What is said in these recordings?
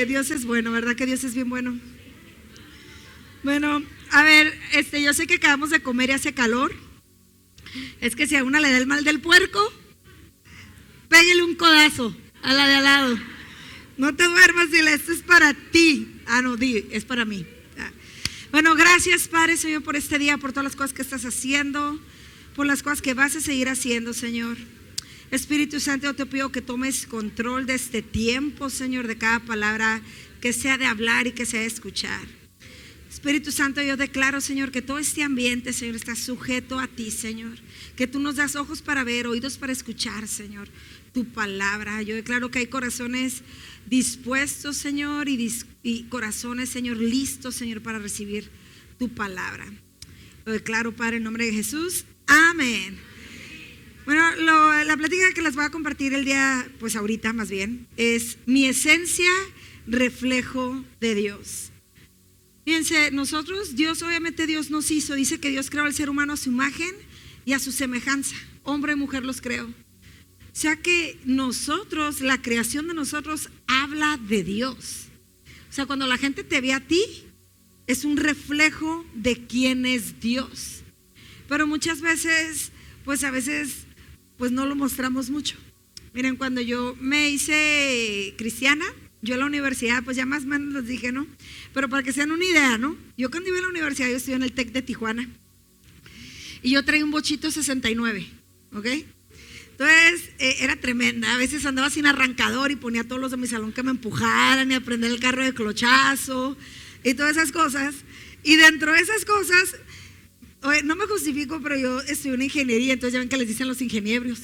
Dios es bueno, ¿verdad que Dios es bien bueno? Bueno, a ver, yo sé que acabamos de comer y hace calor. Es que si a una le da el mal del puerco, pégale un codazo a la de al lado. No te duermas, dile, esto es para ti. No, es para mí. Bueno, gracias, Padre, Señor, por este día, por todas las cosas que estás haciendo, por las cosas que vas a seguir haciendo, Señor. Espíritu Santo, yo te pido que tomes control de este tiempo, Señor, de cada palabra que sea de hablar y que sea de escuchar. Espíritu Santo, yo declaro, Señor, que todo este ambiente, Señor, está sujeto a ti, Señor. Que tú nos das ojos para ver, oídos para escuchar, Señor, tu palabra. Yo declaro que hay corazones dispuestos, Señor, y corazones, Señor, listos, Señor, para recibir tu palabra. Lo declaro, Padre, en nombre de Jesús. Amén. Bueno, la plática que les voy a compartir el día, pues ahorita más bien, es mi esencia, reflejo de Dios. Fíjense, nosotros, obviamente Dios nos hizo, dice que Dios creó al ser humano a su imagen y a su semejanza, hombre y mujer los creó. O sea que nosotros, la creación de nosotros habla de Dios. O sea, cuando la gente te ve a ti, es un reflejo de quién es Dios. Pero muchas veces, pues a veces, pues no lo mostramos mucho. Miren, cuando yo me hice cristiana, yo en la universidad, pues ya más o menos les dije, ¿no? Pero para que se den una idea, ¿no? Yo cuando iba a la universidad, yo estudié en el TEC de Tijuana. Y yo traía un bochito 69, ¿ok? Entonces, era tremenda. A veces andaba sin arrancador y ponía a todos los de mi salón que me empujaran y a prender el carro de clochazo y todas esas cosas. Y dentro de esas cosas, no me justifico, pero yo estudié una ingeniería, entonces ya ven que les dicen los ingenieros.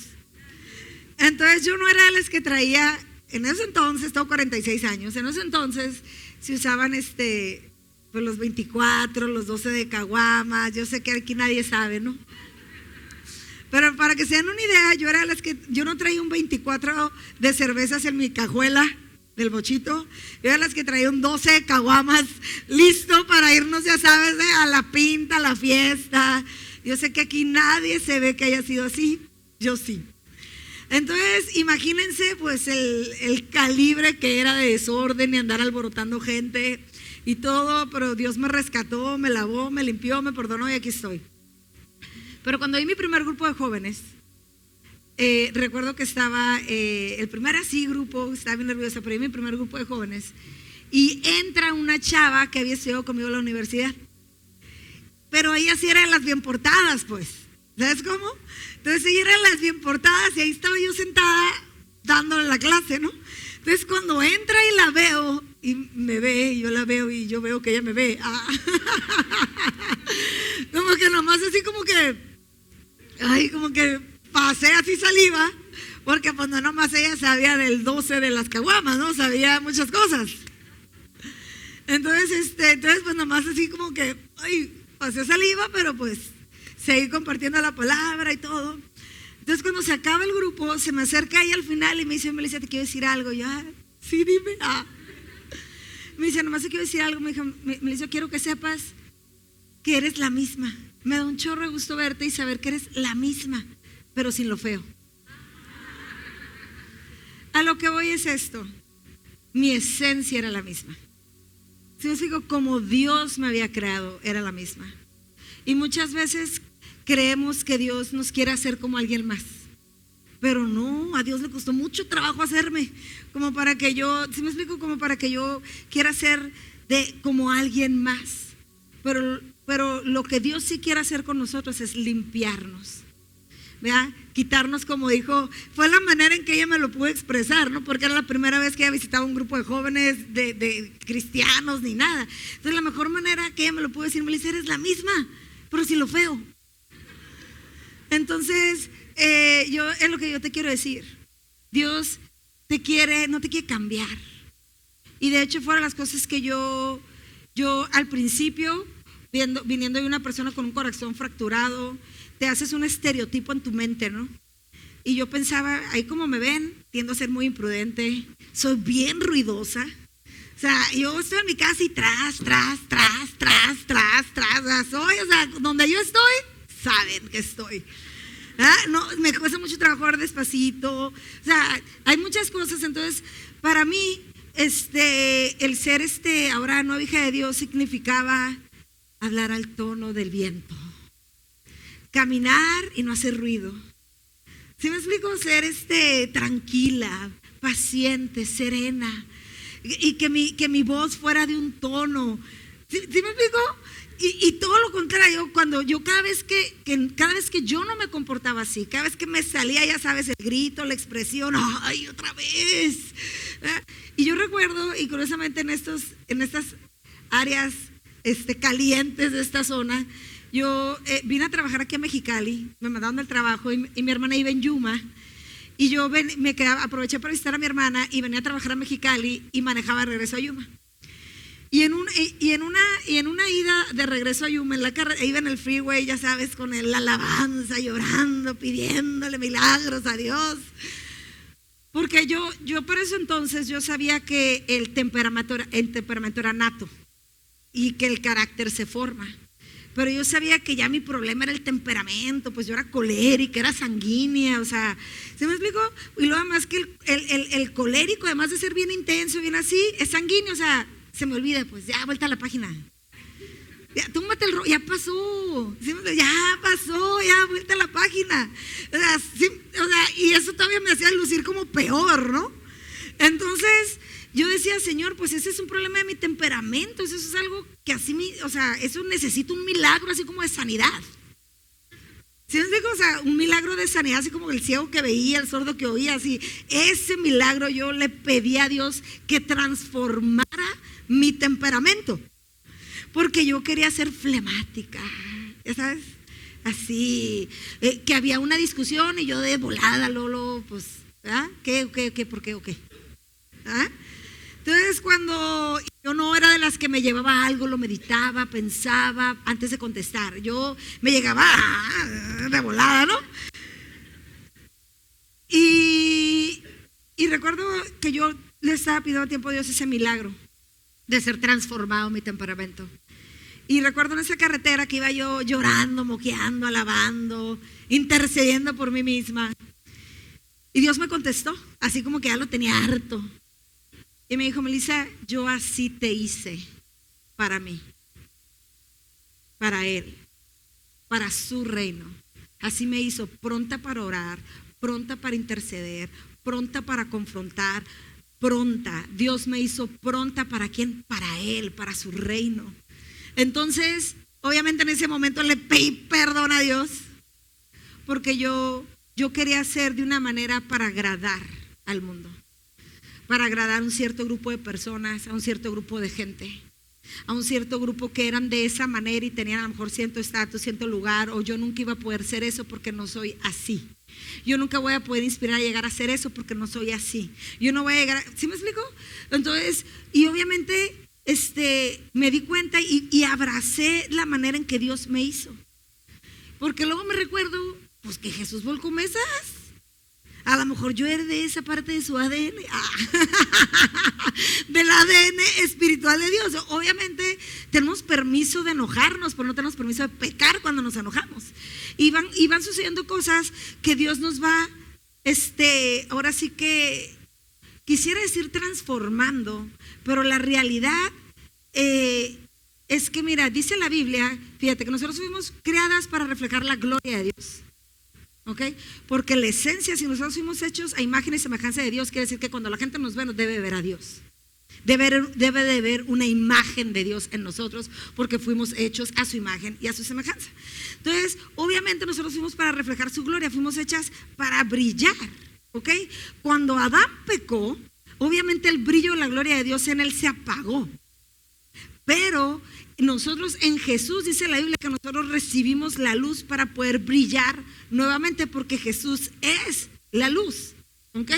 Entonces, yo no era de las que traía, en ese entonces, tengo 46 años, en ese entonces se usaban pues los 24, los 12 de caguamas. Yo sé que aquí nadie sabe, ¿no? Pero para que se den una idea, yo era de las que, yo no traía un 24 de cervezas en mi cajuela del bochito, yo era de las que traía un 12 de caguamas listo para irnos, ya sabes, a la pinta, a la fiesta. Yo sé que aquí nadie se ve que haya sido así, yo sí. Entonces, imagínense pues el calibre que era de desorden y andar alborotando gente y todo, pero Dios me rescató, me lavó, me limpió, me perdonó y aquí estoy. Pero cuando vi mi primer grupo de jóvenes, recuerdo que estaba el primer así grupo, estaba bien nerviosa, pero vi mi primer grupo de jóvenes y entra una chava que había estudiado conmigo en la universidad. Pero ella sí era de las bien portadas, pues, ¿sabes cómo? Entonces ella era de las bien portadas y ahí estaba yo sentada dándole la clase, ¿no? Entonces cuando entra y la veo y me ve, y yo la veo y yo veo que ella me ve, como que nomás así como que pasé así saliva, porque pues no nomás ella sabía del 12 de las caguamas, ¿no? Sabía muchas cosas. Entonces pues nomás así como que, pasé saliva, pero pues seguí compartiendo la palabra y todo. Entonces cuando se acaba el grupo, se me acerca ella al final y me dice, Melissa, te quiero decir algo. Y yo, sí, dime. Me dice, nomás te quiero decir algo. Me dijo, Melissa, quiero que sepas que eres la misma. Me da un chorro de gusto verte y saber que eres la misma, pero sin lo feo. A lo que voy es esto: mi esencia era la misma. Si yo digo, como Dios me había creado, era la misma. Y muchas veces creemos que Dios nos quiere hacer como alguien más, pero no, a Dios le costó mucho trabajo hacerme, como para que yo, ¿sí me explico? Como para que yo quiera ser como alguien más. Pero lo que Dios sí quiere hacer con nosotros es limpiarnos, ¿verdad? Quitarnos, como dijo, fue la manera en que ella me lo pudo expresar, ¿no? Porque era la primera vez que ella visitaba un grupo de jóvenes, de cristianos, ni nada. Entonces la mejor manera que ella me lo pudo decir, Melissa, eres la misma, pero sin lo feo. Entonces, es lo que yo te quiero decir. Dios no te quiere cambiar. Y de hecho fueron las cosas que yo al principio, viniendo de una persona con un corazón fracturado, te haces un estereotipo en tu mente, ¿no? Y yo pensaba, ahí como me ven, tiendo a ser muy imprudente, soy bien ruidosa. O sea, yo estoy en mi casa y tras, o sea, donde yo estoy, saben que estoy. No, me cuesta mucho trabajo hablar despacito. O sea, hay muchas cosas. Entonces, para mí, el ser ahora no hija de Dios significaba hablar al tono del viento, caminar y no hacer ruido. ¿Sí me explico? Ser tranquila, paciente, serena, y que mi voz fuera de un tono. ¿Sí me explico? Y todo lo contrario, cuando yo cada vez que yo no me comportaba así, cada vez que me salía, ya sabes, el grito, la expresión, ¡ay, otra vez! Y yo recuerdo, y curiosamente en estas áreas calientes de esta zona, yo vine a trabajar aquí a Mexicali, me mandaron del trabajo y mi hermana iba en Yuma, y yo aproveché para visitar a mi hermana y venía a trabajar a Mexicali y manejaba de regreso a Yuma. Y en una ida de regreso a Yuma, en la carretera, iba en el freeway, ya sabes, con la alabanza, llorando, pidiéndole milagros a Dios. Porque yo por eso entonces yo sabía que el temperamento era nato y que el carácter se forma. Pero yo sabía que ya mi problema era el temperamento, pues yo era colérica, era sanguínea, o sea, ¿se me explicó? Y luego además que el colérico, además de ser bien intenso, bien así, es sanguíneo, o sea, se me olvida, pues ya, vuelta a la página. Ya, túmbate el rollo, ya pasó, ya, vuelta a la página. O sea, y eso todavía me hacía lucir como peor, ¿no? Entonces, yo decía, Señor, pues ese es un problema de mi temperamento, eso es algo que eso necesita un milagro así como de sanidad. ¿Sí me explico? O sea, un milagro de sanidad, así como el ciego que veía, el sordo que oía, así. Ese milagro yo le pedí a Dios que transformara mi temperamento, porque yo quería ser flemática, ya sabes, así, que había una discusión y yo de volada, Lolo, pues, ¿verdad? ¿Qué, por qué, o qué? ¿Ah? Entonces, cuando yo no era de las que me llevaba algo, lo meditaba, pensaba antes de contestar, yo me llegaba de volada, ¿no? Y recuerdo que yo le estaba pidiendo a tiempo a Dios ese milagro de ser transformado mi temperamento. Y recuerdo en esa carretera que iba yo llorando, moqueando, alabando, intercediendo por mí misma. Y Dios me contestó, así como que ya lo tenía harto. Y me dijo, Melissa, yo así te hice para mí, para Él, para su reino. Así me hizo, pronta para orar, pronta para interceder, pronta para confrontar, pronta. Dios me hizo pronta ¿para quién? Para Él, para su reino. Entonces, obviamente en ese momento le pedí perdón a Dios, porque yo quería hacer de una manera para agradar al mundo, para agradar a un cierto grupo de personas, a un cierto grupo de gente, a un cierto grupo que eran de esa manera y tenían a lo mejor cierto estatus, cierto lugar, o yo nunca iba a poder ser eso porque no soy así. Yo nunca voy a poder inspirar a llegar a ser eso porque no soy así. Yo no voy a llegar, ¿sí me explico? Entonces, y obviamente me di cuenta y abracé la manera en que Dios me hizo. Porque luego me recuerdo, pues que Jesús volcó mesas. A lo mejor yo heredé esa parte de su ADN, del ADN espiritual de Dios. Obviamente tenemos permiso de enojarnos, pero no tenemos permiso de pecar cuando nos enojamos. Y van sucediendo cosas que Dios nos va, ahora sí que quisiera decir transformando, pero la realidad es que mira, dice la Biblia, fíjate que nosotros fuimos creadas para reflejar la gloria de Dios. ¿Ok? Porque la esencia, si nosotros fuimos hechos a imagen y semejanza de Dios, quiere decir que cuando la gente nos ve, nos debe ver a Dios. Debe de ver una imagen de Dios en nosotros, porque fuimos hechos a su imagen y a su semejanza. Entonces, obviamente nosotros fuimos para reflejar su gloria, fuimos hechas para brillar. ¿Ok? Cuando Adán pecó, obviamente el brillo de la gloria de Dios en él se apagó. Pero nosotros en Jesús, dice la Biblia, que nosotros recibimos la luz para poder brillar nuevamente, porque Jesús es la luz. ¿Ok?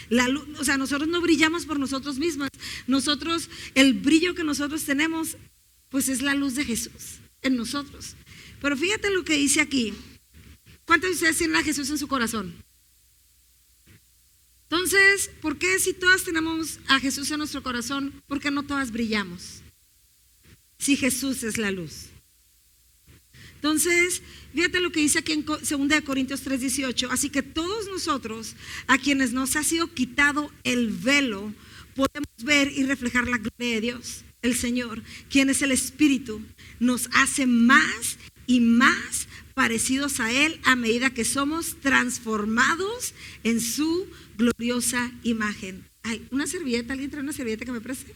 La luz, o sea, nosotros no brillamos por nosotros mismos. Nosotros, el brillo que nosotros tenemos, pues es la luz de Jesús en nosotros. Pero fíjate lo que dice aquí. ¿Cuántos de ustedes tienen a Jesús en su corazón? Entonces, ¿por qué si todas tenemos a Jesús en nuestro corazón, por qué no todas brillamos? Si Jesús es la luz. Entonces, fíjate lo que dice aquí en 2 Corintios 3:18. Así que todos nosotros, a quienes nos ha sido quitado el velo, podemos ver y reflejar la gloria de Dios. El Señor, quien es el Espíritu, nos hace más y más parecidos a Él a medida que somos transformados en su gloriosa imagen. Ay, una servilleta, ¿alguien trae una servilleta que me preste?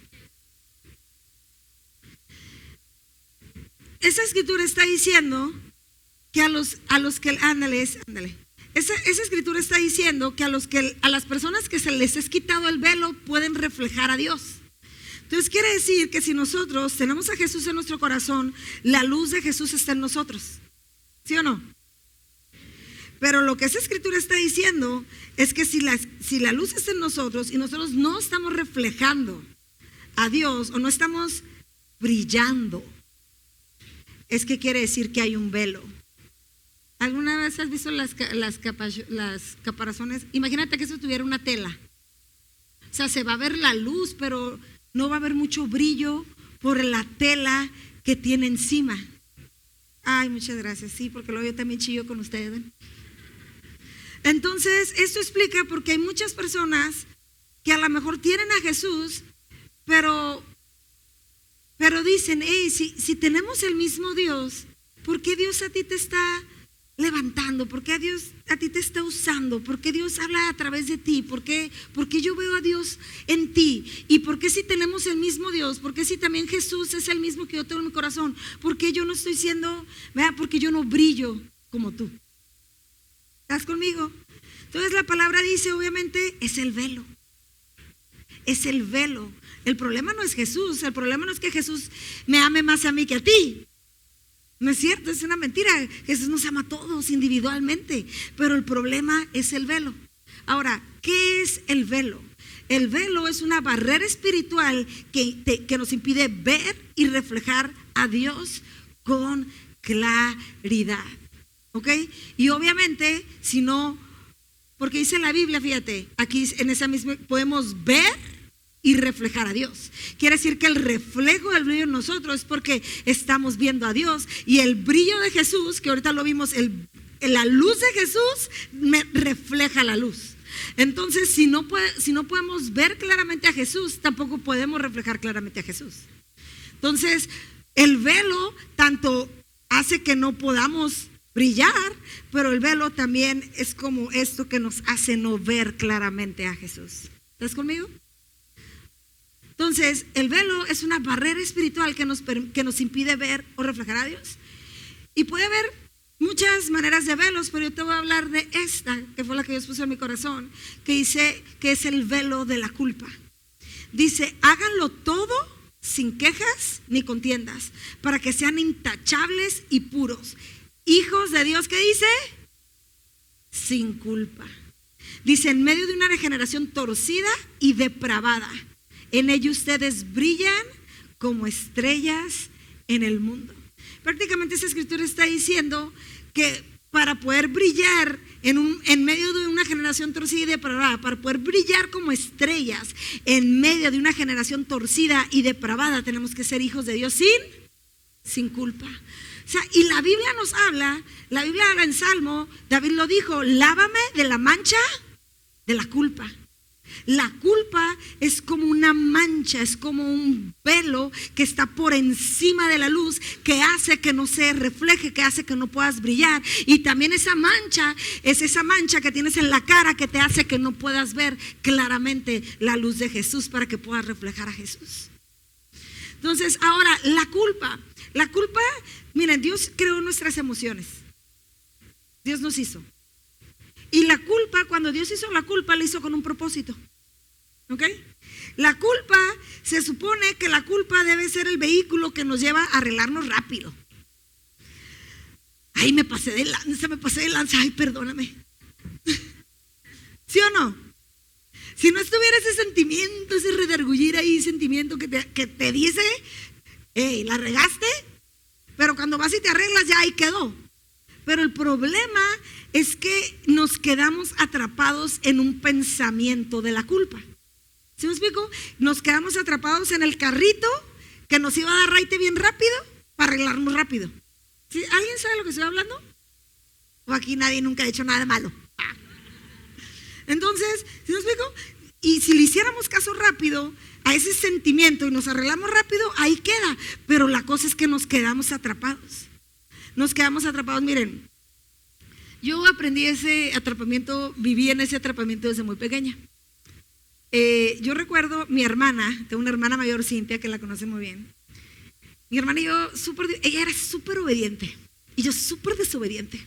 Esa escritura está diciendo que a los que, ándale. Esa escritura está diciendo que a las personas que se les es quitado el velo pueden reflejar a Dios. Entonces quiere decir que si nosotros tenemos a Jesús en nuestro corazón, la luz de Jesús está en nosotros. ¿Sí o no? Pero lo que esa escritura está diciendo es que si la luz está en nosotros y nosotros no estamos reflejando a Dios o no estamos brillando, es que quiere decir que hay un velo. ¿Alguna vez has visto las caparazones? Imagínate que eso tuviera una tela. O sea, se va a ver la luz, pero no va a haber mucho brillo por la tela que tiene encima. Ay, muchas gracias. Sí, porque luego yo también chillo con ustedes. Entonces, esto explica porque hay muchas personas que a lo mejor tienen a Jesús, pero dicen, hey, si tenemos el mismo Dios, ¿por qué Dios a ti te está levantando? ¿Por qué Dios a ti te está usando? ¿Por qué Dios habla a través de ti? ¿Por qué yo veo a Dios en ti? ¿Y por qué si tenemos el mismo Dios? ¿Por qué si también Jesús es el mismo que yo tengo en mi corazón? ¿Por qué yo no estoy siendo, ¿verdad? Porque yo no brillo como tú. ¿Estás conmigo? Entonces la palabra dice, obviamente, es el velo. Es el velo. El problema no es Jesús. El problema no es que Jesús me ame más a mí que a ti. No es cierto, es una mentira. Jesús nos ama a todos individualmente, pero el problema es el velo. Ahora, ¿qué es el velo? El velo es una barrera espiritual que nos impide ver y reflejar a Dios con claridad. ¿Ok? Y obviamente, si no, porque dice la Biblia, fíjate, aquí en esa misma podemos ver y reflejar a Dios. Quiere decir que el reflejo del brillo en nosotros es porque estamos viendo a Dios. Y el brillo de Jesús, que ahorita lo vimos, la luz de Jesús refleja la luz. Entonces, si no podemos ver claramente a Jesús, tampoco podemos reflejar claramente a Jesús. Entonces, el velo tanto hace que no podamos brillar, pero el velo también es como esto que nos hace no ver claramente a Jesús. ¿Estás conmigo? Entonces, el velo es una barrera espiritual que nos impide ver o reflejar a Dios. Y puede haber muchas maneras de velos, pero yo te voy a hablar de esta, que fue la que Dios puso en mi corazón, que dice que es el velo de la culpa. Dice, háganlo todo sin quejas ni contiendas, para que sean intachables y puros. Hijos de Dios, ¿qué dice? Sin culpa. Dice, en medio de una generación torcida y depravada, en ello ustedes brillan como estrellas en el mundo. Prácticamente esa escritura está diciendo que para poder brillar en medio de una generación torcida y depravada, para poder brillar como estrellas en medio de una generación torcida y depravada, tenemos que ser hijos de Dios sin culpa. O sea, y la Biblia habla en Salmo, David lo dijo, lávame de la mancha de la culpa. La culpa es como una mancha, es como un velo que está por encima de la luz, que hace que no se refleje, que hace que no puedas brillar. Y también esa mancha es esa mancha que tienes en la cara que te hace que no puedas ver claramente la luz de Jesús para que puedas reflejar a Jesús. Entonces, ahora, la culpa, miren, Dios creó nuestras emociones. Dios nos hizo. Y la culpa, cuando Dios hizo la culpa, la hizo con un propósito. ¿Ok? La culpa, se supone que la culpa debe ser el vehículo que nos lleva a arreglarnos rápido. Ay, me pasé de lanza, ay, perdóname. ¿Sí o no? Si no estuviera ese sentimiento, ese redargullir ahí, sentimiento que te dice, hey, la regaste, pero cuando vas y te arreglas ya ahí quedó. Pero el problema es que nos quedamos atrapados en un pensamiento de la culpa. ¿Sí me explico? Nos quedamos atrapados en el carrito que nos iba a dar raite bien rápido para arreglarnos rápido. ¿Sí? ¿Alguien sabe lo que estoy hablando? ¿O aquí nadie nunca ha hecho nada de malo? Entonces, ¿sí me explico? Y si le hiciéramos caso rápido a ese sentimiento y nos arreglamos rápido, ahí queda. Pero la cosa es que nos quedamos atrapados. Nos quedamos atrapados. Miren, yo aprendí ese atrapamiento, viví en ese atrapamiento desde muy pequeña. Yo recuerdo mi hermana, tengo una hermana mayor, Cintia, que la conoce muy bien. Mi hermana y yo, ella era súper obediente y yo súper desobediente.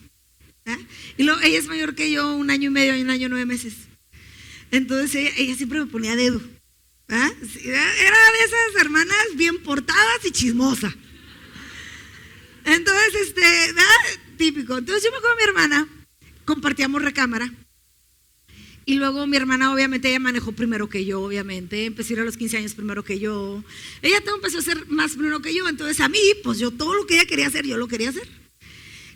Y luego ella es mayor que yo 1 año y medio y 1 año y 9 meses. Entonces ella siempre me ponía dedo. Era de esas hermanas bien portadas y chismosa. Entonces, típico. Entonces yo me acuerdo de mi hermana, compartíamos recámara. Y luego mi hermana, obviamente, ella manejó primero que yo, obviamente. Empezó a ir a los 15 años primero que yo. Ella todo empezó a hacer más primero que yo. Entonces a mí, pues yo todo lo que ella quería hacer, yo lo quería hacer.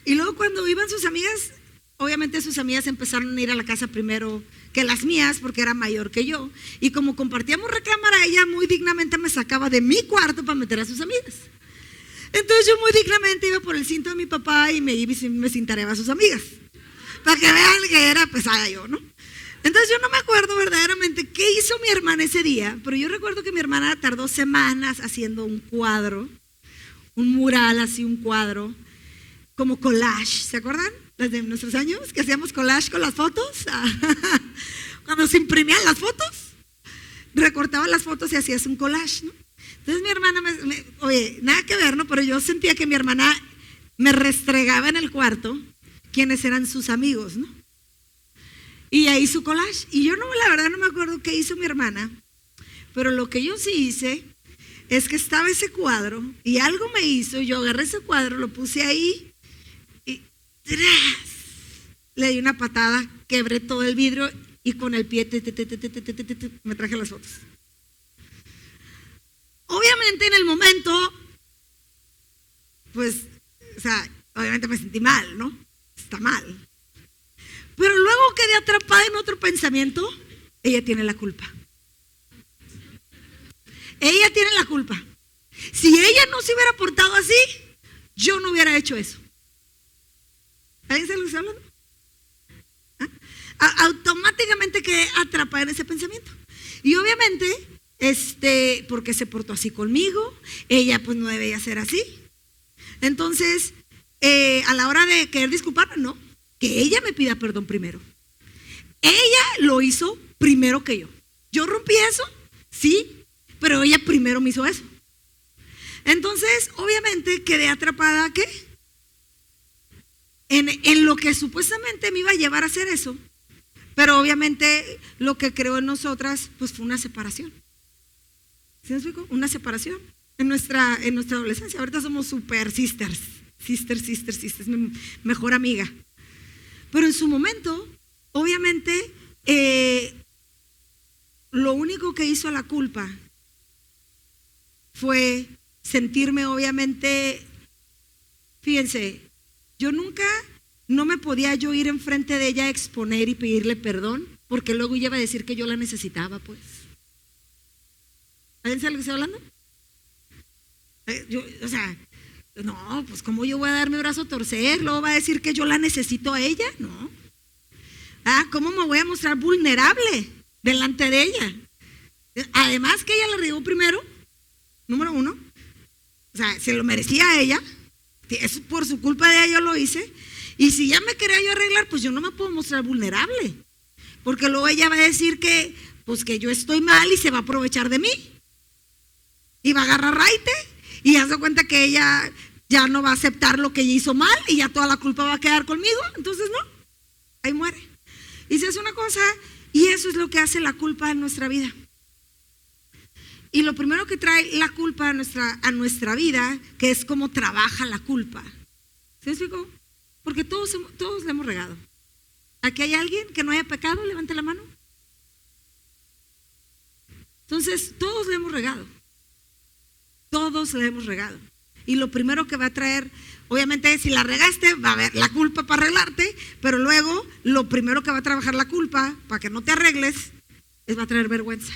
Y luego cuando iban sus amigas, obviamente sus amigas empezaron a ir a la casa primero que las mías, porque era mayor que yo. Y como compartíamos recámara, ella muy dignamente me sacaba de mi cuarto para meter a sus amigas. Entonces yo muy dignamente iba por el cinto de mi papá y me iba y me cintareaba a sus amigas, para que vean que era pesada yo, ¿no? Entonces yo no me acuerdo verdaderamente qué hizo mi hermana ese día, pero yo recuerdo que mi hermana tardó semanas haciendo un cuadro, un mural así, un cuadro, como collage, ¿se acuerdan? Desde nuestros años, que hacíamos collage con las fotos, cuando se imprimían las fotos, recortaban las fotos y hacías un collage, ¿no? Entonces mi hermana, oye, nada que ver, ¿no? Pero yo sentía que mi hermana me restregaba en el cuarto quiénes eran sus amigos, ¿no? Y ahí su collage. Y yo la verdad no me acuerdo qué hizo mi hermana, pero lo que yo sí hice es que estaba ese cuadro y algo me hizo, yo agarré ese cuadro, lo puse ahí y ¡tras! Le di una patada, quebré todo el vidrio y con el pie me traje las fotos. Obviamente en el momento, pues, o sea, obviamente me sentí mal, ¿no? Está mal. Pero luego quedé atrapada en otro pensamiento. Ella tiene la culpa. Ella tiene la culpa. Si ella no se hubiera portado así, yo no hubiera hecho eso. ¿Alguien se lo está hablando? Automáticamente quedé atrapada en ese pensamiento. Y obviamente, porque se portó así conmigo, ella pues no debía ser así. Entonces, a la hora de querer disculparme, no, que ella me pida perdón primero. Ella lo hizo primero que yo. Yo rompí eso, sí, pero ella primero me hizo eso. Entonces, obviamente quedé atrapada, ¿qué? En lo que supuestamente me iba a llevar a hacer eso. Pero obviamente lo que creó en nosotras pues fue una separación. ¿Sí me explico? Una separación en nuestra adolescencia. Ahorita somos super sisters, mi mejor amiga. Pero en su momento, obviamente, lo único que hizo la culpa fue sentirme, obviamente, fíjense, yo nunca, no me podía yo ir enfrente de ella a exponer y pedirle perdón, porque luego ella iba a decir que yo la necesitaba, pues. ¿Alguien sabe lo que estoy hablando? No, pues ¿cómo yo voy a dar mi brazo a torcer? Luego va a decir que yo la necesito a ella, ¿no? ¿Cómo me voy a mostrar vulnerable delante de ella? Además que ella la riegó primero, número 1, o sea, se lo merecía a ella, es por su culpa de ella yo lo hice, y si ya me quería yo arreglar, pues yo no me puedo mostrar vulnerable, porque luego ella va a decir que, pues que yo estoy mal y se va a aprovechar de mí, y va a agarrar raite, y ya se cuenta que ella ya no va a aceptar lo que ella hizo mal, y ya toda la culpa va a quedar conmigo, entonces no, ahí muere. Y se hace una cosa, y eso es lo que hace la culpa en nuestra vida. Y lo primero que trae la culpa a nuestra vida, que es cómo trabaja la culpa. ¿Se explicó? Porque todos le hemos regado. ¿Aquí hay alguien que no haya pecado? Levante la mano. Entonces, todos le hemos regado. Todos le hemos regado. Y lo primero que va a traer, obviamente si la regaste, va a haber la culpa para arreglarte, pero luego lo primero que va a trabajar la culpa, para que no te arregles, va a traer vergüenza.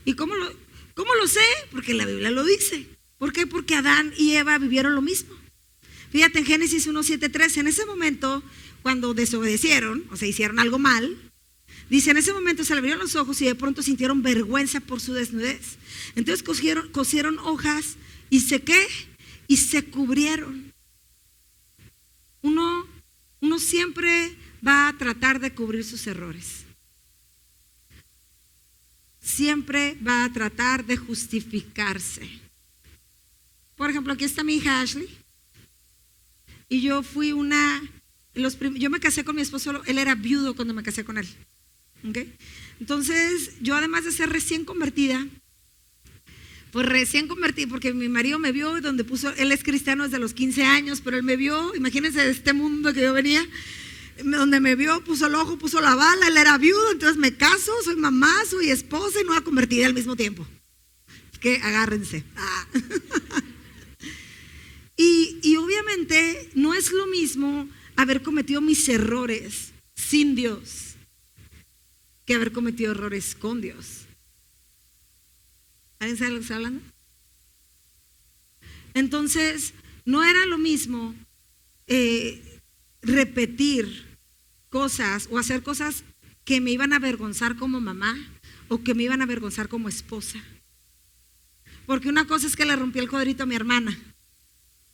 ¿Y cómo lo sé? Porque la Biblia lo dice. ¿Por qué? Porque Adán y Eva vivieron lo mismo. Fíjate en Génesis 1:7-3, en ese momento, cuando desobedecieron, o sea, hicieron algo mal, Dice, en ese momento se le abrieron los ojos y de pronto sintieron vergüenza por su desnudez. Entonces cosieron hojas y se cubrieron. Uno siempre va a tratar de cubrir sus errores. Siempre va a tratar de justificarse. Por ejemplo, aquí está mi hija Ashley. Y yo fui yo me casé con mi esposo, él era viudo cuando me casé con él. ¿Okay? Entonces, yo además de ser recién convertida, porque mi marido me vio donde él es cristiano desde los 15 años, pero él me vio, imagínense de este mundo que yo venía, donde me vio, puso el ojo, puso la bala, él era viudo, entonces me caso, soy mamá, soy esposa y nueva convertida al mismo tiempo. Es que agárrense. Y obviamente no es lo mismo haber cometido mis errores sin Dios que haber cometido errores con Dios. ¿Alguien sabe lo que está hablando? Entonces, no era lo mismo repetir cosas o hacer cosas que me iban a avergonzar como mamá o que me iban a avergonzar como esposa. Porque una cosa es que le rompí el cuadrito a mi hermana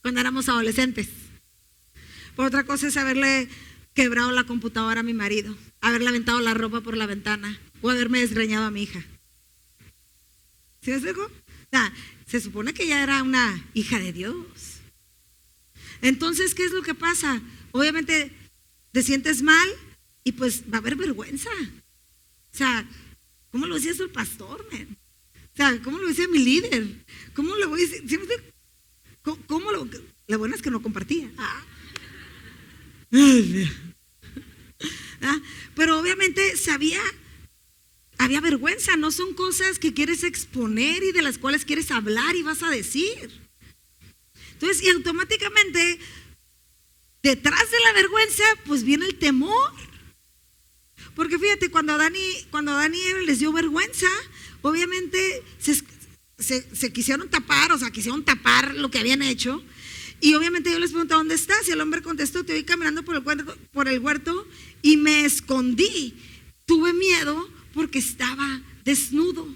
cuando éramos adolescentes. Por otra cosa es haberle quebrado la computadora a mi marido, haberle aventado la ropa por la ventana o haberme desgreñado a mi hija. ¿Sí me explico? Se supone que ella era una hija de Dios. Entonces, ¿qué es lo que pasa? Obviamente te sientes mal y pues va a haber vergüenza. O sea, ¿cómo lo decía eso el pastor, man? O sea, ¿cómo lo decía mi líder? ¿Cómo lo voy a decir? ¿Sí me explico? Lo bueno es que no compartía. Pero obviamente había vergüenza, no son cosas que quieres exponer y de las cuales quieres hablar y vas a decir. Entonces, y automáticamente, detrás de la vergüenza, pues viene el temor. Porque fíjate, cuando Adán y Eva les dio vergüenza, obviamente se quisieron tapar, quisieron tapar lo que habían hecho. Y obviamente yo les pregunté, ¿dónde estás? Y el hombre contestó, te vi caminando por el huerto y me escondí. Tuve miedo porque estaba desnudo.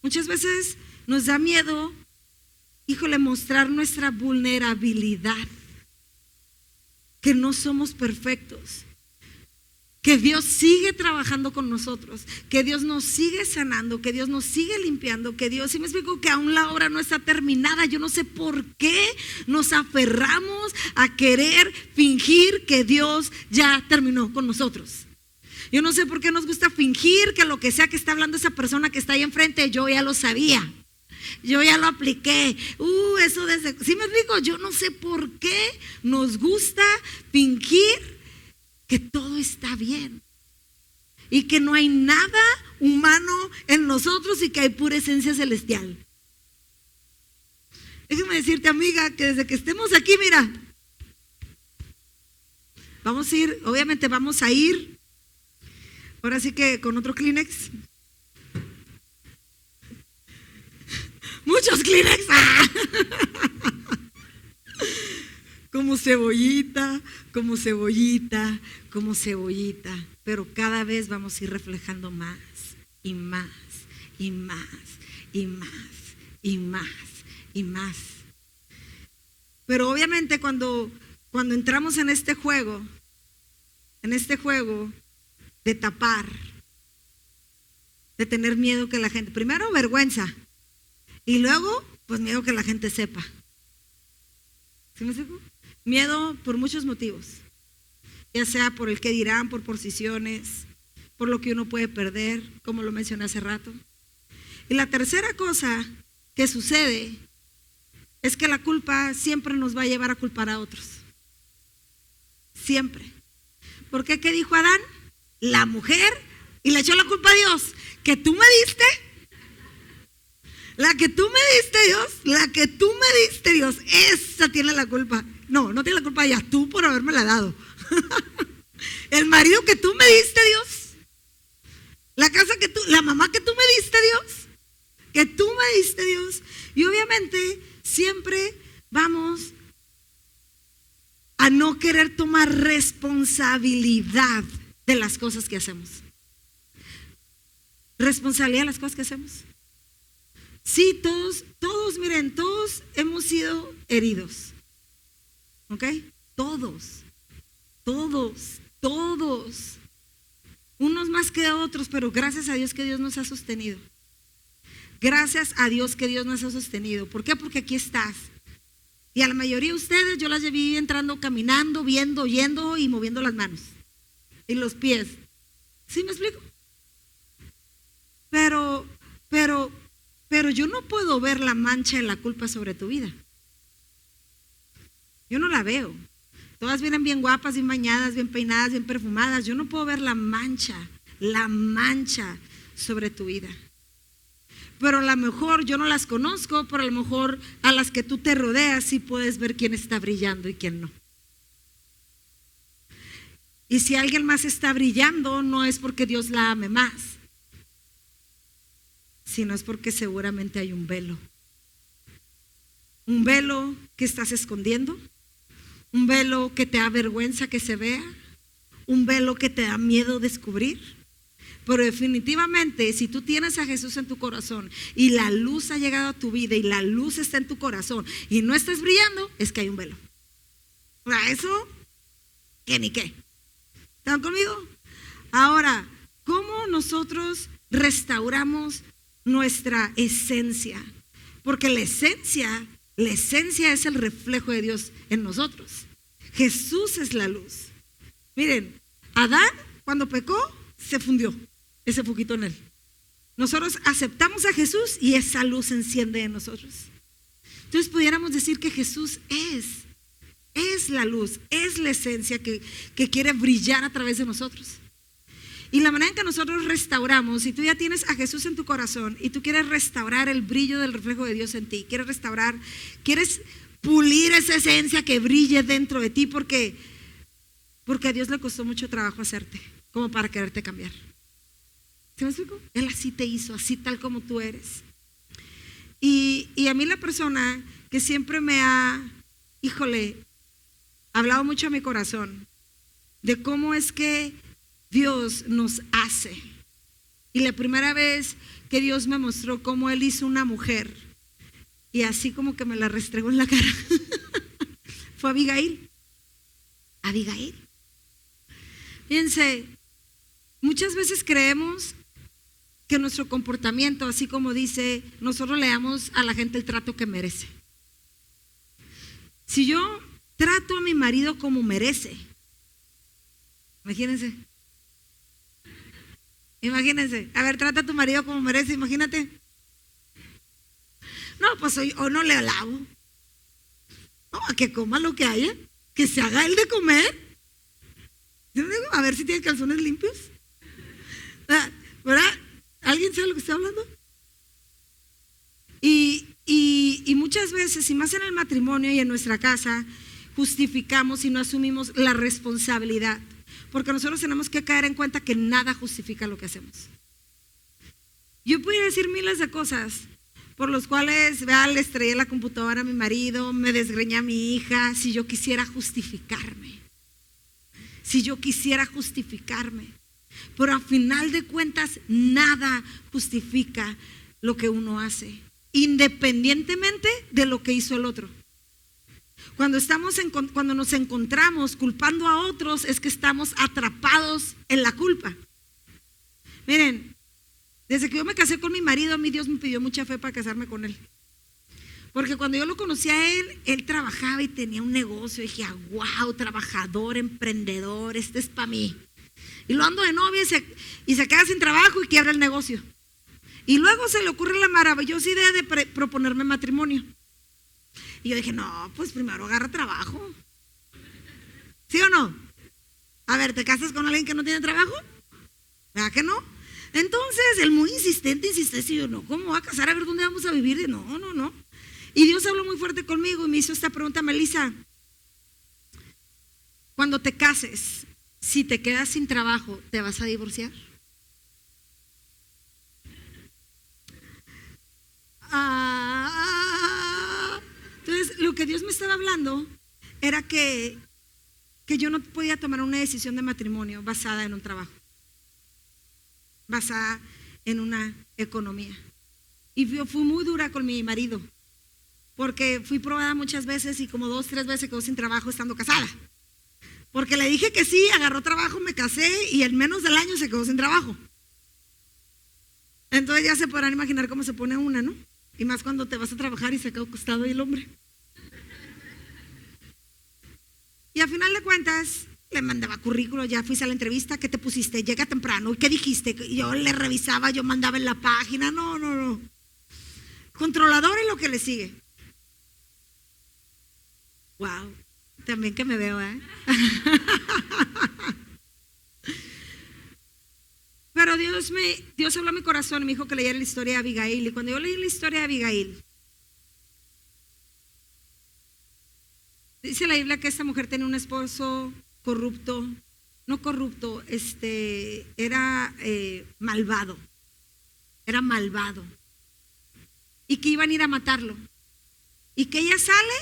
Muchas veces nos da miedo, mostrar nuestra vulnerabilidad. Que no somos perfectos. Que Dios sigue trabajando con nosotros, que Dios nos sigue sanando, que Dios nos sigue limpiando, que Dios, ¿sí me explico? Que aún la obra no está terminada. Yo no sé por qué nos aferramos a querer fingir que Dios ya terminó con nosotros. Yo no sé por qué nos gusta fingir que lo que sea que está hablando esa persona que está ahí enfrente, yo ya lo sabía. Yo ya lo apliqué. Eso desde, ¿sí me explico? Yo no sé por qué nos gusta fingir que todo está bien y que no hay nada humano en nosotros y que hay pura esencia celestial. Déjame decirte, amiga, que desde que estemos aquí, mira, obviamente vamos a ir, ahora sí que con otro Kleenex. Muchos Kleenex. Como cebollita, pero cada vez vamos a ir reflejando más y más y más y más y más y más. Pero obviamente cuando entramos en este juego de tapar, de tener miedo que la gente, primero vergüenza y luego pues miedo que la gente sepa. ¿Sí me explico? Miedo por muchos motivos, ya sea por el que dirán, por posiciones, por lo que uno puede perder, como lo mencioné hace rato. Y la tercera cosa que sucede es que la culpa siempre nos va a llevar a culpar a otros. Siempre. ¿Por qué? ¿Qué dijo Adán? La mujer, y le echó la culpa a Dios. ¿Que tú me diste? La que tú me diste, Dios, esa tiene la culpa. No tiene la culpa ella, tú por haberme la dado. El marido que tú me diste, Dios. La mamá que tú me diste, Dios. Y obviamente siempre vamos a no querer tomar responsabilidad de las cosas que hacemos. responsabilidad de las cosas que hacemos. Sí, todos, miren, todos hemos sido heridos. ¿Ok? Todos. Unos más que otros, pero gracias a Dios que Dios nos ha sostenido. Gracias a Dios que Dios nos ha sostenido. ¿Por qué? Porque aquí estás. Y a la mayoría de ustedes yo las vi entrando, caminando, viendo, oyendo y moviendo las manos y los pies. ¿Sí me explico? Pero yo no puedo ver la mancha de la culpa sobre tu vida. Yo no la veo. Todas vienen bien guapas, bien bañadas, bien peinadas, bien perfumadas. Yo no puedo ver la mancha sobre tu vida. Pero a lo mejor yo no las conozco, pero a lo mejor a las que tú te rodeas sí puedes ver quién está brillando y quién no. Y si alguien más está brillando, no es porque Dios la ame más, sino es porque seguramente hay un velo. Un velo que estás escondiendo, un velo que te da vergüenza que se vea, un velo que te da miedo descubrir. Pero definitivamente, si tú tienes a Jesús en tu corazón y la luz ha llegado a tu vida y la luz está en tu corazón y no estás brillando, es que hay un velo. Para eso, ¿qué ni qué? ¿Están conmigo? Ahora, ¿cómo nosotros restauramos nuestra esencia? Porque la esencia es el reflejo de Dios en nosotros. Jesús es la luz. Miren, Adán cuando pecó se fundió ese foquito en él. Nosotros aceptamos a Jesús y esa luz se enciende en nosotros. Entonces pudiéramos decir que Jesús es la luz, es la esencia que quiere brillar a través de nosotros. Y la manera en que nosotros restauramos, si tú ya tienes a Jesús en tu corazón y tú quieres restaurar el brillo del reflejo de Dios en ti, quieres pulir esa esencia que brille dentro de ti, porque a Dios le costó mucho trabajo hacerte, como para quererte cambiar. ¿Sí me explico? Él así te hizo, así tal como tú eres. Y a mí la persona que siempre me ha, hablado mucho a mi corazón de cómo es que Dios nos hace. Y la primera vez que Dios me mostró cómo Él hizo una mujer y así como que me la restregó en la cara fue Abigail. Fíjense, muchas veces creemos que nuestro comportamiento, así como dice, nosotros le damos a la gente el trato que merece. Si yo trato a mi marido como merece, imagínense, a ver, trata a tu marido como merece, imagínate. No, pues hoy no le alabo. No, a que coma lo que haya, que se haga él de comer. A ver si tiene calzones limpios. ¿Verdad? ¿Alguien sabe lo que estoy hablando? Y muchas veces, y más en el matrimonio y en nuestra casa, justificamos y no asumimos la responsabilidad. Porque nosotros tenemos que caer en cuenta que nada justifica lo que hacemos. Yo pudiera decir miles de cosas por los cuales, le estrellé la computadora a mi marido, me desgreñé a mi hija, si yo quisiera justificarme. Pero al final de cuentas, nada justifica lo que uno hace, independientemente de lo que hizo el otro. Cuando nos encontramos culpando a otros, es que estamos atrapados en la culpa. Miren, desde que yo me casé con mi marido, a mí Dios me pidió mucha fe para casarme con él. Porque cuando yo lo conocí a él trabajaba y tenía un negocio. Y dije, wow, trabajador, emprendedor, este es para mí. Y lo ando de novia y se queda sin trabajo y quiebra el negocio. Y luego se le ocurre la maravillosa idea de proponerme matrimonio. Y yo dije, no, pues primero agarra trabajo. ¿Sí o no? A ver, ¿te casas con alguien que no tiene trabajo? ¿Verdad que no? Entonces, él muy insistente, y yo, no, ¿cómo va a casar? A ver, ¿dónde vamos a vivir? Y no. Y Dios habló muy fuerte conmigo y me hizo esta pregunta: Melissa, cuando te cases, si te quedas sin trabajo, ¿te vas a divorciar? Entonces, lo que Dios me estaba hablando era que yo no podía tomar una decisión de matrimonio basada en un trabajo, basada en una economía. Y fui muy dura con mi marido, porque fui probada muchas veces y como 2, 3 veces quedó sin trabajo estando casada. Porque le dije que sí, agarró trabajo, me casé y en menos del año se quedó sin trabajo. Entonces ya se podrán imaginar cómo se pone una, ¿no? Y más cuando te vas a trabajar y se queda acostado ahí el hombre. Y a final de cuentas, le mandaba currículo, ya fuiste a la entrevista, ¿qué te pusiste? Llega temprano, ¿qué dijiste? Yo le revisaba, yo mandaba en la página, no. Controlador y lo que le sigue. Wow, también que me veo, ¿eh? Pero Dios habló a mi corazón y me dijo que leyera la historia de Abigail. Y cuando yo leí la historia de Abigail, dice la Biblia que esta mujer tenía un esposo corrupto, no corrupto, era malvado, y que iban a ir a matarlo, y que ella sale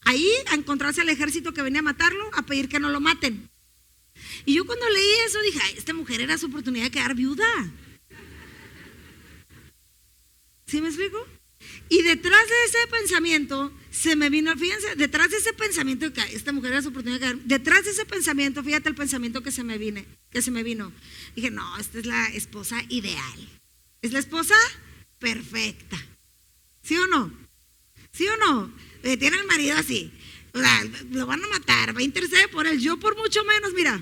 ahí a encontrarse al ejército que venía a matarlo, a pedir que no lo maten. Y yo cuando leí eso dije, ay, esta mujer era su oportunidad de quedar viuda. ¿Sí me explico? Y detrás de ese pensamiento se me vino, fíjense, detrás de ese pensamiento que esta mujer era su oportunidad de quedar, detrás de ese pensamiento, fíjate el pensamiento que se me vino. Dije, no, esta es la esposa ideal. Es la esposa perfecta. ¿Sí o no? ¿Sí o no? Tiene el marido así, o sea, lo van a matar, va a interceder por él, yo por mucho menos, mira.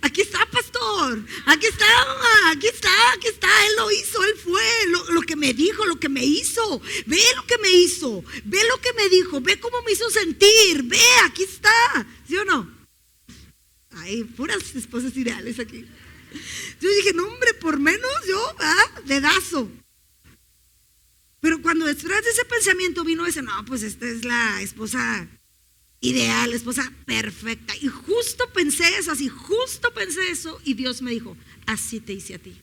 Aquí está, pastor, aquí está, mamá, aquí está, él lo hizo, él fue, lo que me dijo, lo que me hizo, ve lo que me hizo, ve lo que me dijo, ve cómo me hizo sentir, ve, aquí está, ¿sí o no? Hay puras esposas ideales aquí. Yo dije, no hombre, por menos yo, dedazo. Pero cuando detrás de ese pensamiento vino ese, no, pues esta es la esposa ideal, la esposa perfecta. Y justo pensé eso, y Dios me dijo, así te hice a ti.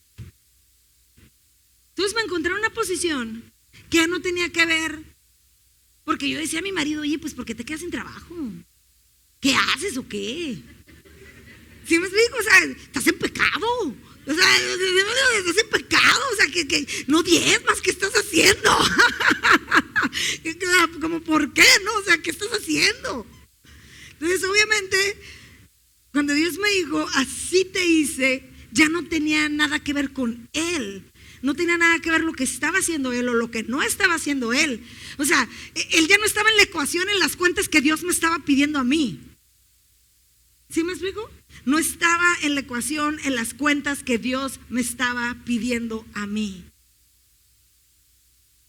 Entonces me encontré en una posición que ya no tenía que ver, porque yo decía a mi marido, oye, pues ¿por qué te quedas sin trabajo? ¿Qué haces o qué? ¿Sí me explico? O sea, estás en pecado. O sea, estás en pecado. O sea, que no diezmas, ¿qué estás haciendo? Como, ¿por qué? No, o sea, ¿qué estás haciendo? Entonces, obviamente, cuando Dios me dijo, así te hice, ya no tenía nada que ver con Él. No tenía nada que ver lo que estaba haciendo Él o lo que no estaba haciendo Él. O sea, Él ya no estaba en la ecuación, en las cuentas que Dios me estaba pidiendo a mí. ¿Sí me explico? No estaba en la ecuación, en las cuentas que Dios me estaba pidiendo a mí.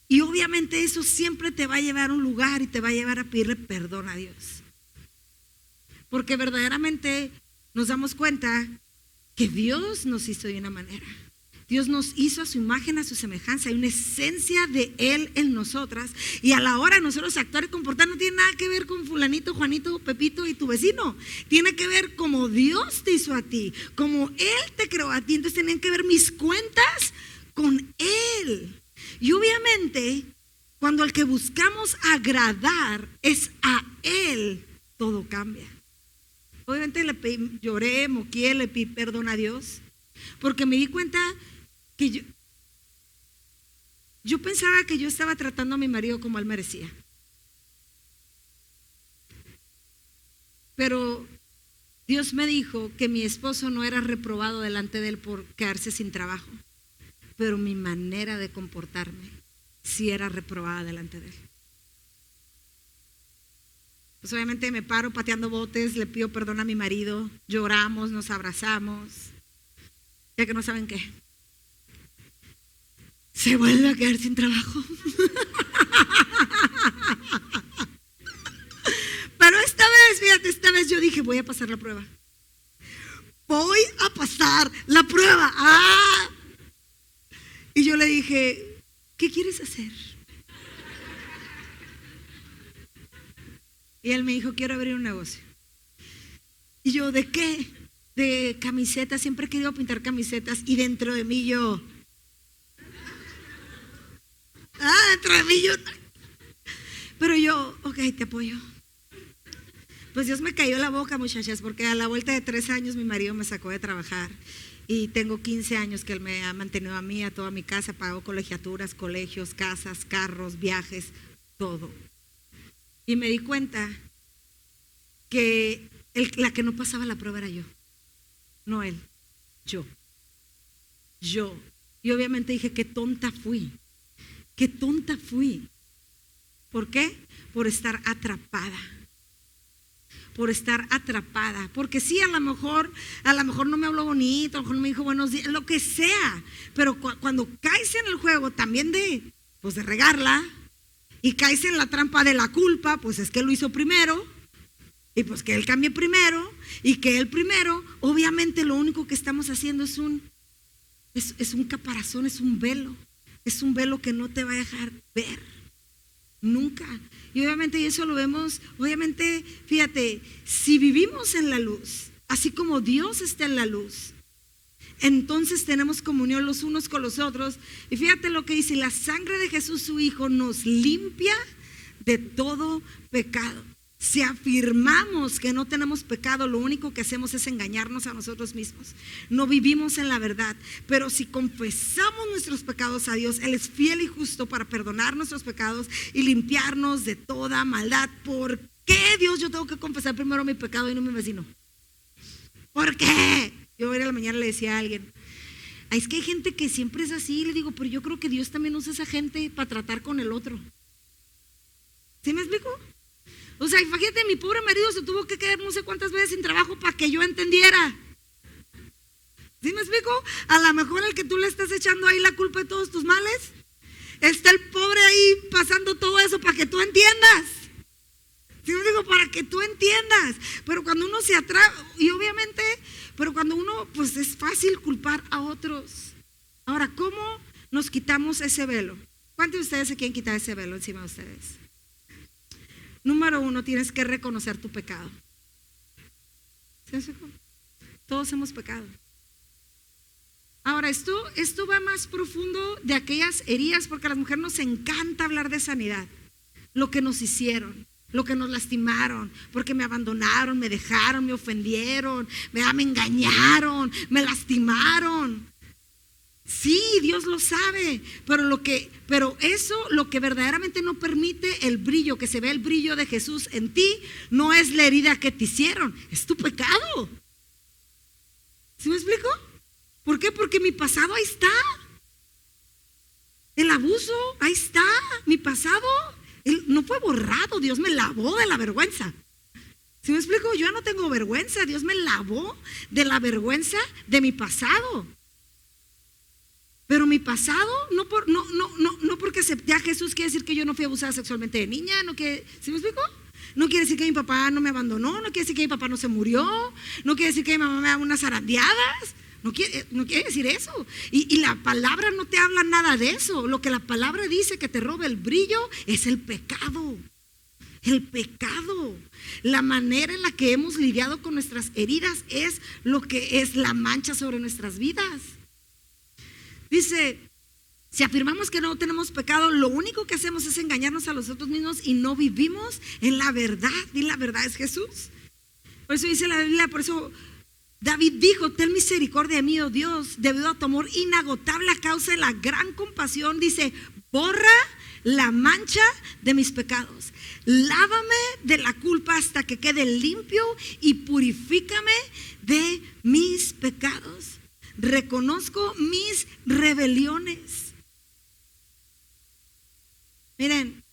Y obviamente eso siempre te va a llevar a un lugar y te va a llevar a pedirle perdón a Dios. Porque verdaderamente nos damos cuenta que Dios nos hizo de una manera. Dios nos hizo a su imagen, a su semejanza. Hay una esencia de Él en nosotras. Y a la hora de nosotros actuar y comportar no tiene nada que ver con fulanito, Juanito, Pepito y tu vecino. Tiene que ver como Dios te hizo a ti, como Él te creó a ti. Entonces tienen que ver mis cuentas con Él. Y obviamente, cuando al que buscamos agradar es a Él, todo cambia. Obviamente lloré, moqué, le pedí perdón a Dios. Porque me di cuenta que yo pensaba que yo estaba tratando a mi marido como él merecía. Pero Dios me dijo que mi esposo no era reprobado delante de él por quedarse sin trabajo, pero mi manera de comportarme sí era reprobada delante de él. Pues obviamente me paro pateando botes, le pido perdón a mi marido, lloramos, nos abrazamos. Ya que no saben qué, se vuelve a quedar sin trabajo. Pero esta vez yo dije, voy a pasar la prueba. Voy a pasar la prueba. Y yo le dije, ¿qué quieres hacer? Y él me dijo, quiero abrir un negocio. Y yo, ¿de qué? De camisetas, siempre he querido pintar camisetas. Y dentro de mí yo, pero yo, ok, te apoyo. Pues Dios me cayó la boca, muchachas, porque a la vuelta de 3 años mi marido me sacó de trabajar y tengo 15 años que él me ha mantenido a mí, a toda mi casa, pago colegiaturas, colegios, casas, carros, viajes, todo. Y me di cuenta que la que no pasaba la prueba era yo, no él, yo. Y obviamente dije, qué tonta fui. ¿Por qué? Por estar atrapada. Porque sí, a lo mejor no me habló bonito, a lo mejor no me dijo buenos días, lo que sea, pero cuando caes en el juego también de regarla, y caes en la trampa de la culpa, pues es que él lo hizo primero, y pues que él cambie primero, y que él primero, obviamente lo único que estamos haciendo es un caparazón, es un velo que no te va a dejar ver, nunca. Y obviamente y eso lo vemos, obviamente, fíjate, si vivimos en la luz, así como Dios está en la luz, entonces tenemos comunión los unos con los otros. Y fíjate lo que dice, la sangre de Jesús su Hijo nos limpia de todo pecado. Si afirmamos que no tenemos pecado, lo único que hacemos es engañarnos a nosotros mismos. No vivimos en la verdad. Pero si confesamos nuestros pecados a Dios, Él es fiel y justo para perdonar nuestros pecados y limpiarnos de toda maldad. ¿Por qué, Dios, yo tengo que confesar primero mi pecado y no mi vecino? ¿Por qué? Yo hoy a la mañana le decía a alguien, es que hay gente que siempre es así. Y le digo, pero yo creo que Dios también usa esa gente para tratar con el otro. ¿Sí me explico? O sea, imagínate, mi pobre marido se tuvo que quedar no sé cuántas veces sin trabajo para que yo entendiera. ¿Sí me explico? A lo mejor el que tú le estás echando ahí la culpa de todos tus males, está el pobre ahí pasando todo eso para que tú entiendas. ¿Sí me explico? Para que tú entiendas. Pero cuando uno se atrapa, y obviamente, pero cuando uno, pues es fácil culpar a otros. Ahora, ¿cómo nos quitamos ese velo? ¿Cuántos de ustedes se quieren quitar ese velo encima de ustedes? Número 1, tienes que reconocer tu pecado. ¿Sí? Todos hemos pecado. Ahora, esto va más profundo de aquellas heridas, porque a las mujeres nos encanta hablar de sanidad. Lo que nos hicieron, lo que nos lastimaron, porque me abandonaron, me dejaron, me ofendieron, me engañaron, me lastimaron. Sí, Dios lo sabe, pero eso lo que verdaderamente no permite el brillo, que se vea el brillo de Jesús en ti, no es la herida que te hicieron, es tu pecado. ¿Sí me explico? ¿Por qué? Porque mi pasado ahí está. El abuso, ahí está. Mi pasado no fue borrado, Dios me lavó de la vergüenza. ¿Sí me explico? Yo no tengo vergüenza, Dios me lavó de la vergüenza de mi pasado. Pero mi pasado, no porque acepté a Jesús quiere decir que yo no fui abusada sexualmente de niña, ¿sí me explico? No quiere decir que mi papá no me abandonó, no quiere decir que mi papá no se murió, no quiere decir que mi mamá me da unas zarandeadas, no quiere decir eso. Y la palabra no te habla nada de eso. Lo que la palabra dice que te roba el brillo es el pecado. El pecado, la manera en la que hemos lidiado con nuestras heridas es lo que es la mancha sobre nuestras vidas. Dice, si afirmamos que no tenemos pecado, lo único que hacemos es engañarnos a nosotros mismos y no vivimos en la verdad. Y la verdad es Jesús. Por eso dice la Biblia, por eso David dijo, ten misericordia de mí, oh Dios, debido a tu amor inagotable a causa de la gran compasión. Dice, borra la mancha de mis pecados. Lávame de la culpa hasta que quede limpio y purifícame de mis pecados. Reconozco mis rebeliones. Miren,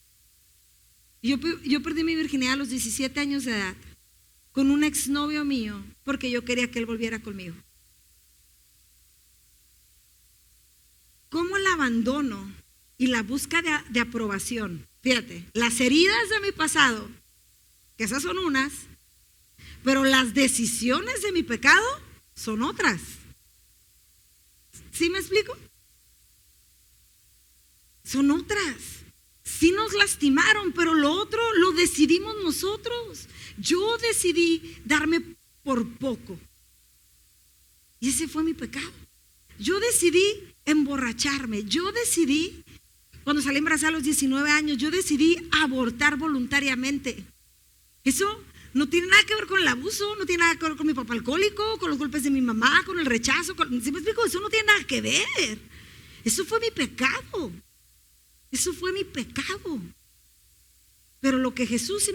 yo perdí mi virginidad a los 17 años de edad con un exnovio mío porque yo quería que él volviera conmigo. ¿Cómo el abandono y la búsqueda de aprobación? Fíjate, las heridas de mi pasado, que esas son unas, pero las decisiones de mi pecado son otras. ¿Sí me explico? Son otras. Sí nos lastimaron, pero lo otro lo decidimos nosotros. Yo decidí darme por poco. Y ese fue mi pecado. Yo decidí emborracharme. Yo decidí, cuando salí embarazada a los 19 años, yo decidí abortar voluntariamente. Eso No tiene nada que ver con el abuso, no tiene nada que ver con mi papá alcohólico, con los golpes de mi mamá, con el rechazo. ¿Sí me explico? Eso no tiene nada que ver. Eso fue mi pecado. Eso fue mi pecado. Pero lo que Jesús sí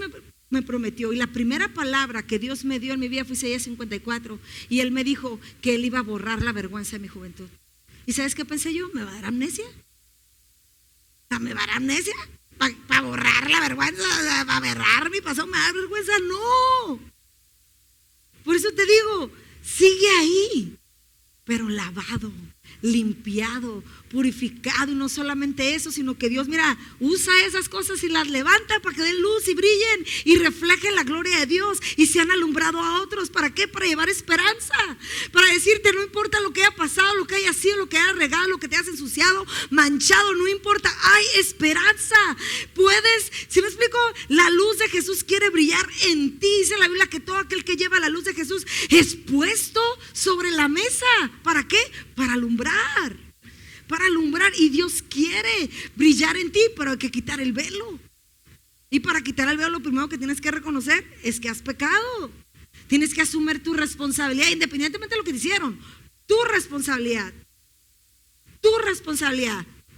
me prometió, y la primera palabra que Dios me dio en mi vida fue Isaías 54, y Él me dijo que Él iba a borrar la vergüenza de mi juventud. ¿Y sabes qué pensé yo? ¿Me va a dar amnesia? ¿Me va a dar amnesia? ¿Para borrar la vergüenza? ¿Para borrar mi pasado? ¿Me da vergüenza? No. Por eso te digo, sigue ahí, pero lavado, limpiado, purificado. Y no solamente eso, sino que Dios, mira, usa esas cosas y las levanta para que den luz y brillen y reflejen la gloria de Dios y sean alumbrado a otros. ¿Para qué? Para llevar esperanza, para decirte, no importa lo que haya pasado, lo que haya sido, lo que haya regado, lo que te hayas ensuciado, manchado, no importa, hay esperanza. Puedes, ¿sí me explico? La luz de Jesús quiere brillar en ti. Dice la Biblia que todo aquel que lleva la luz de Jesús es puesto sobre la mesa. ¿Para qué? Para alumbrar. Para alumbrar, y Dios quiere brillar en ti, pero hay que quitar el velo. Y para quitar el velo, lo primero que tienes que reconocer es que has pecado. Tienes que asumir tu responsabilidad, independientemente de lo que te hicieron. Tu responsabilidad,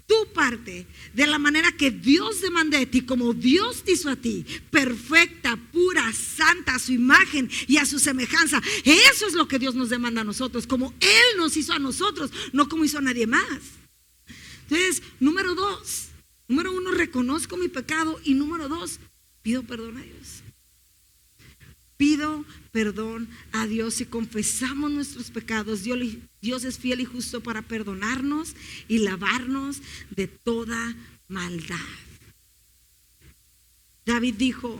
tu parte, de la manera que Dios demanda de ti, como Dios te hizo a ti, perfecta, pura, santa, a su imagen y a su semejanza. Eso es lo que Dios nos demanda a nosotros, como Él nos hizo a nosotros, no como hizo a nadie más. Entonces, número uno, reconozco mi pecado, y número dos, pido perdón a Dios. Pido perdón a Dios y confesamos nuestros pecados. Dios es fiel y justo para perdonarnos y lavarnos de toda maldad. David dijo,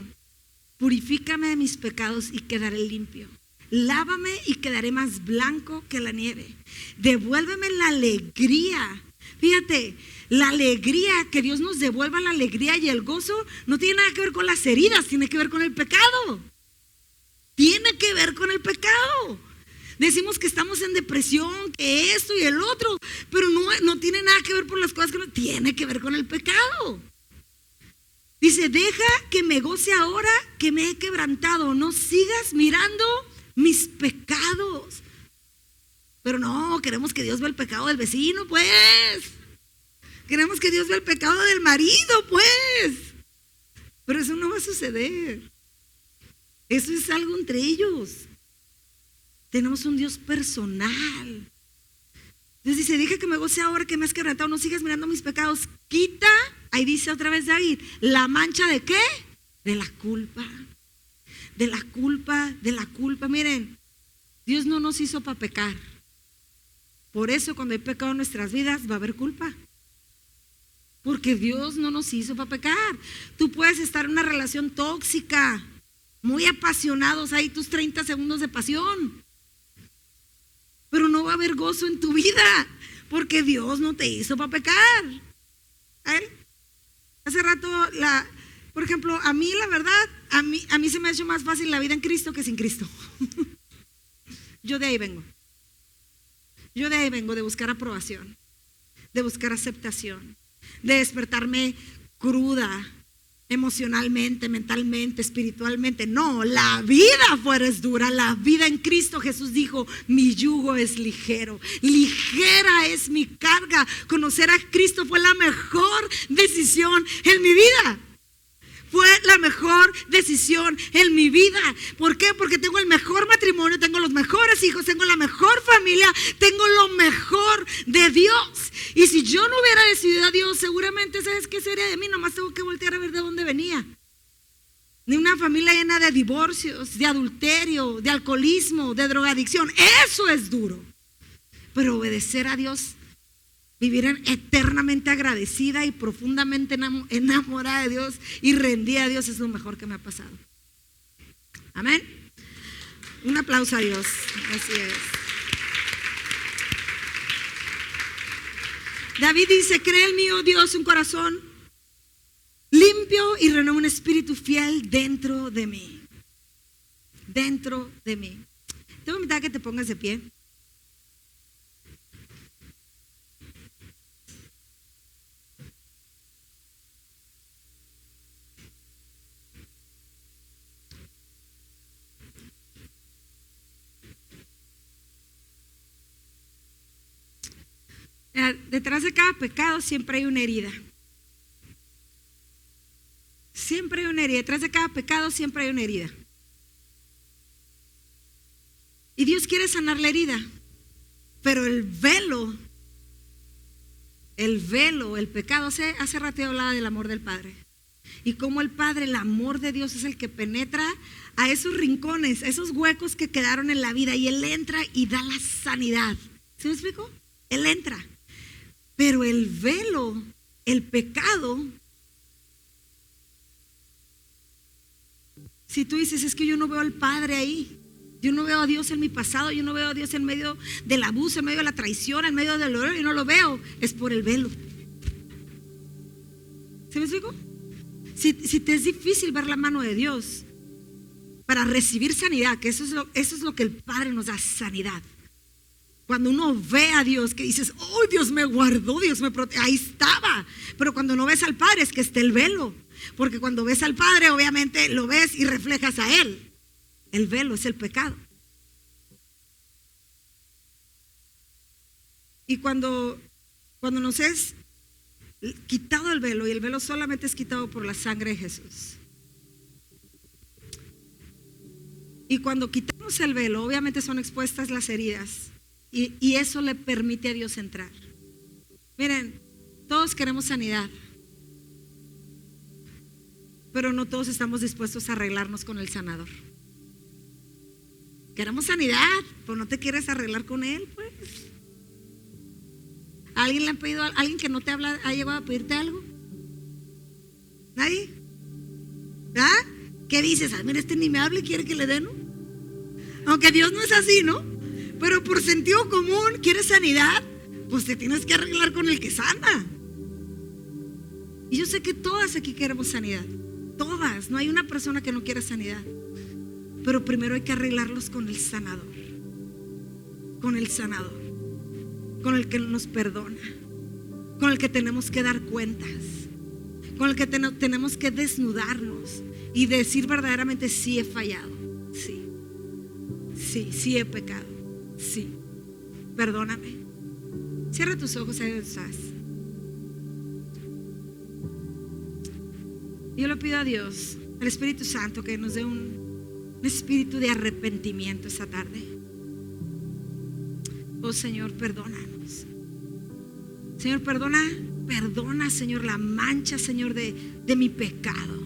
purifícame de mis pecados y quedaré limpio. Lávame y quedaré más blanco que la nieve. Devuélveme la alegría. Fíjate, la alegría, que Dios nos devuelva la alegría y el gozo, no tiene nada que ver con las heridas, tiene que ver con el pecado. Tiene que ver con el pecado. Decimos que estamos en depresión, que esto y el otro, pero no tiene nada que ver por las cosas que no tiene que ver con el pecado. Dice, deja que me goce ahora que me he quebrantado, no sigas mirando mis pecados. Pero no, queremos que Dios vea el pecado del vecino, pues. Queremos que Dios vea el pecado del marido, pues. Pero eso no va a suceder. Eso es algo entre ellos. Tenemos un Dios personal. Entonces dice, deja que me goce ahora que me has quebrantado, no sigas mirando mis pecados. Quita, ahí dice otra vez David, la mancha ¿de qué? De la culpa. De la culpa, de la culpa. Miren, Dios no nos hizo para pecar. Por eso cuando hay pecado en nuestras vidas va a haber culpa. Porque Dios no nos hizo para pecar. Tú puedes estar en una relación tóxica, muy apasionados, ahí tus 30 segundos de pasión, pero no va a haber gozo en tu vida, porque Dios no te hizo para pecar. Hace rato, por ejemplo, a mí la verdad, a mí se me ha hecho más fácil la vida en Cristo que sin Cristo. Yo de ahí vengo de buscar aprobación, de buscar aceptación, de despertarme cruda, emocionalmente, mentalmente, espiritualmente. No, la vida afuera es dura. La vida en Cristo Jesús dijo, mi yugo es ligero, ligera es mi carga. Conocer a Cristo fue la mejor decisión en mi vida. Fue la mejor decisión en mi vida. ¿Por qué? Porque tengo el mejor matrimonio, tengo los mejores hijos, tengo la mejor familia, tengo lo mejor de Dios. Y si yo no hubiera decidido a Dios, seguramente, ¿sabes qué sería de mí? Nomás tengo que voltear a ver de dónde venía. De una familia llena de divorcios, de adulterio, de alcoholismo, de drogadicción. Eso es duro. Pero obedecer a Dios, vivir eternamente agradecida y profundamente enamorada de Dios y rendida a Dios, es lo mejor que me ha pasado. Amén. Un aplauso a Dios. Así es. David dice, crea en mí, oh Dios, un corazón limpio y renueva un espíritu fiel dentro de mí. Dentro de mí. Te voy a invitar a que te pongas de pie. Detrás de cada pecado siempre hay una herida. Siempre hay una herida. Detrás de cada pecado siempre hay una herida. Y Dios quiere sanar la herida. Pero el velo, el pecado, hace rato hablaba del amor del Padre. Y como el Padre, el amor de Dios es el que penetra a esos rincones, a esos huecos que quedaron en la vida. Y Él entra y da la sanidad. ¿Sí me explico? Él entra. Pero el velo, el pecado, si tú dices, es que yo no veo al Padre ahí, yo no veo a Dios en mi pasado, yo no veo a Dios en medio del abuso, en medio de la traición, en medio del dolor, yo no lo veo, es por el velo. ¿Se me explico? Si te es difícil ver la mano de Dios para recibir sanidad, que eso es lo que el Padre nos da, sanidad. Cuando uno ve a Dios, que dices, oh, Dios me guardó, Dios me protegió, ahí estaba. Pero cuando no ves al Padre es que está el velo. Porque cuando ves al Padre, obviamente lo ves y reflejas a Él. El velo es el pecado. Y cuando nos es quitado el velo, y el velo solamente es quitado por la sangre de Jesús. Y cuando quitamos el velo, obviamente son expuestas las heridas. Y eso le permite a Dios entrar. Miren, todos queremos sanidad, pero no todos estamos dispuestos a arreglarnos con el sanador. Queremos sanidad, pero no te quieres arreglar con Él, pues. ¿Alguien le ha pedido, alguien que no te habla, ha llegado a pedirte algo? ¿Nadie? ¿Ah? ¿Qué dices? Ah, mira, este ni me habla y quiere que le den, ¿no? Aunque Dios no es así, ¿no? Pero por sentido común, ¿quieres sanidad? Pues te tienes que arreglar con el que sana. Y yo sé que todas aquí queremos sanidad. Todas, no hay una persona que no quiera sanidad. Pero primero hay que arreglarlos con el sanador. Con el sanador. Con el que nos perdona. Con el que tenemos que dar cuentas. Con el que tenemos que desnudarnos y decir verdaderamente, sí he fallado. Sí he pecado. Sí, perdóname. Cierra tus ojos ahí donde estás. Yo le pido a Dios, al Espíritu Santo, que nos dé un espíritu de arrepentimiento esta tarde. Oh Señor, perdónanos. Señor, perdona, Señor, la mancha, Señor, de mi pecado.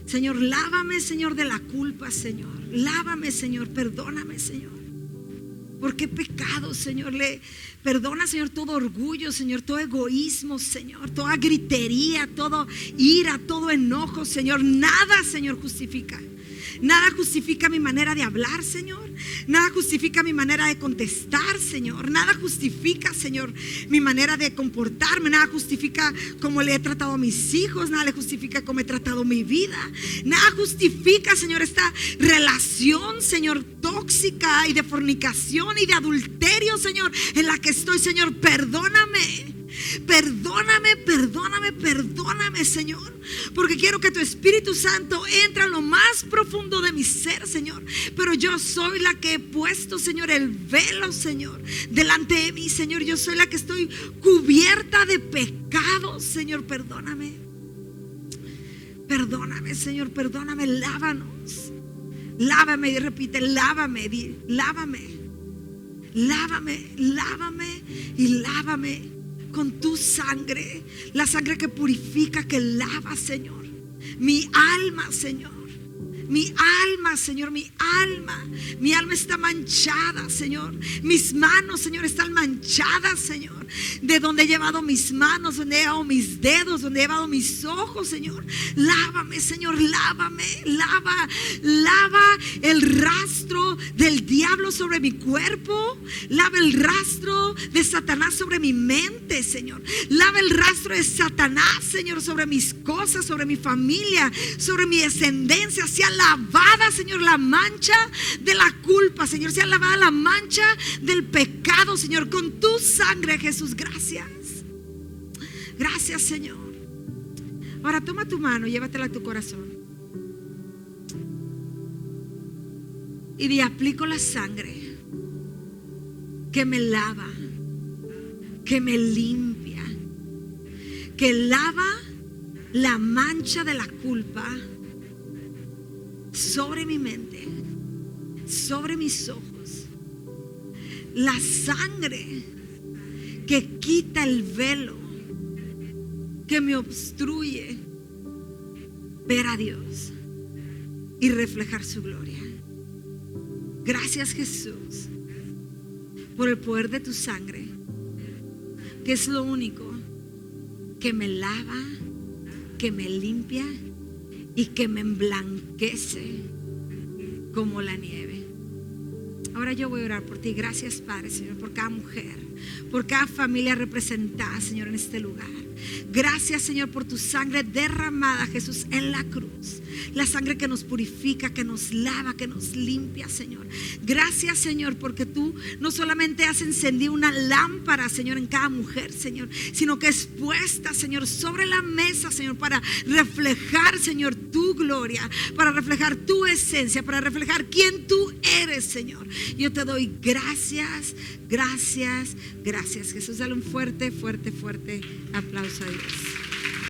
Señor, lávame, Señor, de la culpa, Señor. Lávame, Señor, perdóname, Señor. Porque he pecado, Señor. Perdona, Señor, todo orgullo, Señor, todo egoísmo, Señor, toda gritería, todo ira, todo enojo, Señor. Nada, Señor, justifica. Nada justifica mi manera de hablar, Señor. Nada justifica mi manera de contestar, Señor. Nada justifica, Señor, mi manera de comportarme. Nada justifica cómo le he tratado a mis hijos. Nada le justifica cómo he tratado mi vida. Nada justifica, Señor, esta relación, Señor, tóxica y de fornicación y de adulterio, Señor, en la que estoy, Señor. Perdóname. Perdóname, Señor, porque quiero que tu Espíritu Santo entre a lo más profundo de mi ser, Señor. Pero yo soy la que he puesto, Señor, el velo, Señor, delante de mí, Señor. Yo soy la que estoy cubierta de pecados, Señor. Perdóname, Señor, perdóname. Lávanos. Lávame, y repite, lávame y lávame con tu sangre, la sangre que purifica, que lava, Señor, mi alma, Señor. Mi alma, Señor, mi alma está manchada, Señor. Mis manos, Señor, están manchadas, Señor. De donde he llevado mis manos, donde he llevado mis dedos, donde he llevado mis ojos, Señor. Lávame, Señor, lávame. Lava el rastro del diablo sobre mi cuerpo. Lava el rastro de Satanás sobre mi mente, Señor. Lava el rastro de Satanás, Señor, sobre mis cosas, sobre mi familia, sobre mi descendencia. Sea lavada, Señor, la mancha de la culpa, Señor. Sea lavada la mancha del pecado, Señor, con tu sangre, Jesús. Gracias, Señor. Ahora toma tu mano, llévatela a tu corazón y di: aplico la sangre que me lava, que me limpia, que lava la mancha de la culpa sobre mi mente, sobre mis ojos. La sangre que quita el velo que me obstruye ver a Dios y reflejar su gloria. Gracias, Jesús, por el poder de tu sangre, que es lo único que me lava, que me limpia y que me emblanquece como la nieve. Ahora yo voy a orar por ti. Gracias, Padre, Señor, por cada mujer, por cada familia representada, Señor, en este lugar. Gracias, Señor, por tu sangre derramada, Jesús, en la cruz. La sangre que nos purifica, que nos lava, que nos limpia, Señor. Gracias, Señor, porque tú no solamente has encendido una lámpara, Señor, en cada mujer, Señor, sino que es puesta, Señor, sobre la mesa, Señor, para reflejar, Señor, tu gloria, para reflejar tu esencia, para reflejar quién tú eres, Señor. Yo te doy gracias, gracias, gracias, Jesús. Dale un fuerte, fuerte, fuerte aplauso a Dios.